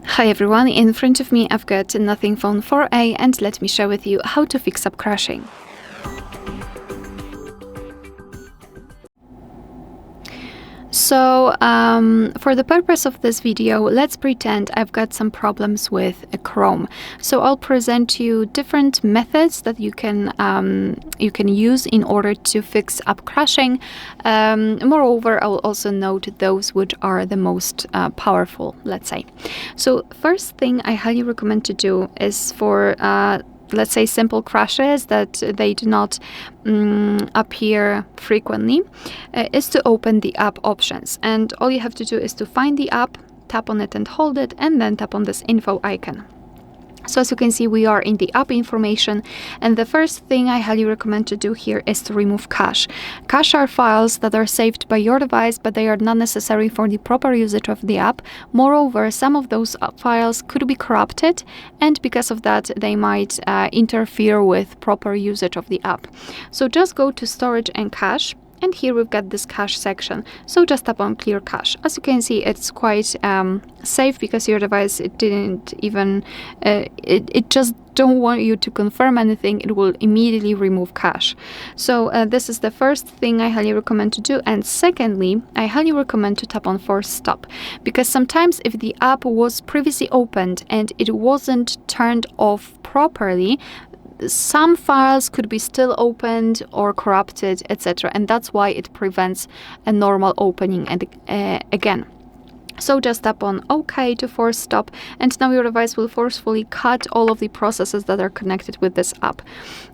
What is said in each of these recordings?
Hi everyone, in front of me I've got Nothing Phone 4a and let me share with you how to fix up crashing. So for the purpose of this video, let's pretend I've got some problems with Chrome. So I'll present you different methods that you can use in order to fix up crashing. Moreover, I'll also note those which are the most powerful, let's say. So first thing I highly recommend to do is for let's say simple crashes that they do not appear frequently, is to open the app options. And all you have to do is to find the app, tap on it and hold it, and then tap on this info icon. So as you can see, we are in the app information, and the first thing I highly recommend to do here is to remove cache. Cache are files that are saved by your device, but they are not necessary for the proper usage of the app. Moreover, some of those files could be corrupted, and because of that, they might interfere with proper usage of the app. So just go to Storage and Cache. And here we've got this cache section. So just tap on clear cache. As you can see, it's quite safe because your device didn't even, it just don't want you to confirm anything. It will immediately remove cache. So this is the first thing I highly recommend to do. And secondly, I highly recommend to tap on force stop, because sometimes if the app was previously opened and it wasn't turned off properly, some files could be still opened or corrupted, etc. And that's why it prevents a normal opening and again. So just tap on OK to force stop, and now your device will forcefully cut all of the processes that are connected with this app.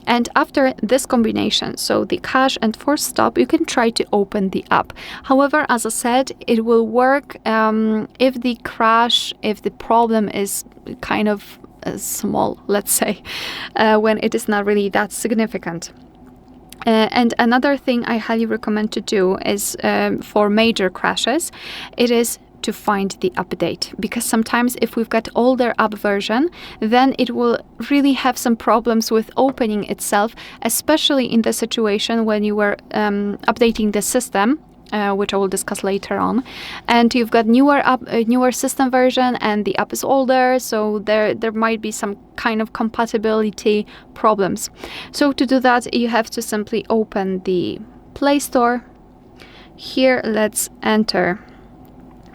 And after this combination, so the cache and force stop, you can try to open the app. However, as I said, it will work if the problem is kind of small, let's say, when it is not really that significant. And another thing I highly recommend to do is for major crashes, it is to find the update, because sometimes if we've got older app version, then it will really have some problems with opening itself, especially in the situation when you were updating the system, which I will discuss later on, and you've got newer system version and the app is older, so there might be some kind of compatibility problems. So to do that, you have to simply open the Play Store. Here, let's enter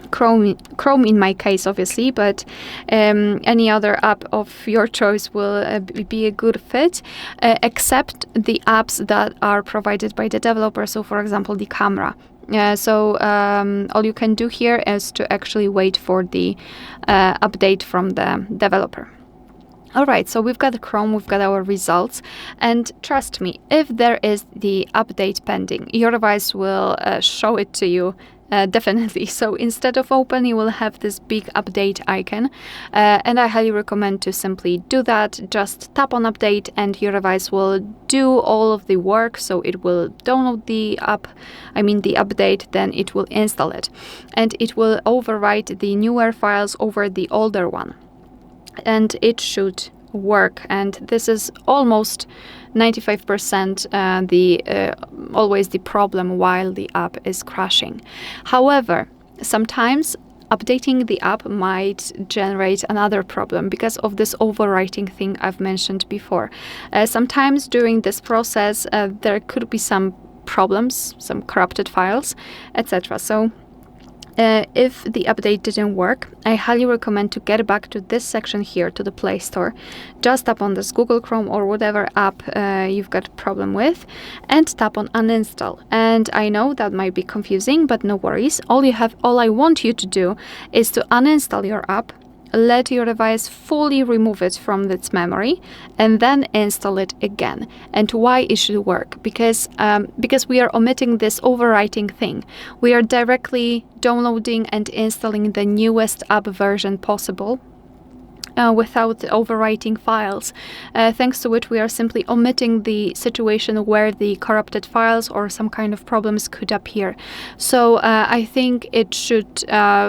Chrome in my case, obviously, but any other app of your choice will be a good fit, except the apps that are provided by the developer. So for example, the camera. So all you can do here is to actually wait for the update from the developer. Alright, so we've got Chrome, we've got our results, and trust me, if there is the update pending, your device will show it to you. Definitely. So instead of open, you will have this big update icon, and I highly recommend to simply do that. Just tap on update and your device will do all of the work. So it will download the update, then it will install it, and it will overwrite the newer files over the older one, and it should work. And this is almost 95% always the problem while the app is crashing. However, sometimes updating the app might generate another problem because of this overwriting thing I've mentioned before. Sometimes during this process there could be some problems, some corrupted files, etc. So if the update didn't work, I highly recommend to get back to this section here, to the Play Store. Just tap on this Google Chrome or whatever app you've got a problem with, and tap on Uninstall. And I know that might be confusing, but no worries. All I want you to do is to uninstall your app, let your device fully remove it from its memory, and then install it again. And why it should work? Because we are omitting this overwriting thing. We are directly downloading and installing the newest app version possible, without overwriting files, thanks to which we are simply omitting the situation where the corrupted files or some kind of problems could appear. So I think it should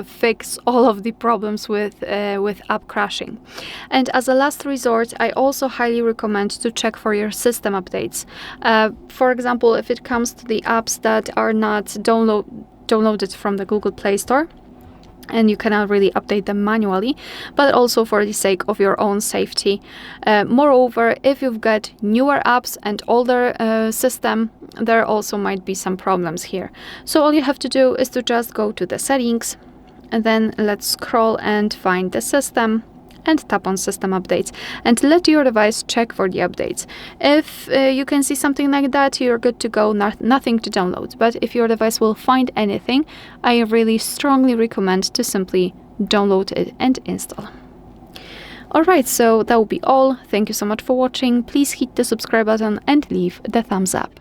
fix all of the problems with app crashing. And as a last resort, I also highly recommend to check for your system updates. For example, if it comes to the apps that are not downloaded from the Google Play Store, and you cannot really update them manually, but also for the sake of your own safety. Moreover, if you've got newer apps and older system, there also might be some problems here. So all you have to do is to just go to the settings, and then let's scroll and find the system and tap on system updates and let your device check for the updates. If you can see something like that, you're good to go, nothing to download. But if your device will find anything, I really strongly recommend to simply download it and install. Alright, so that will be all. Thank you so much for watching. Please hit the subscribe button and leave the thumbs up.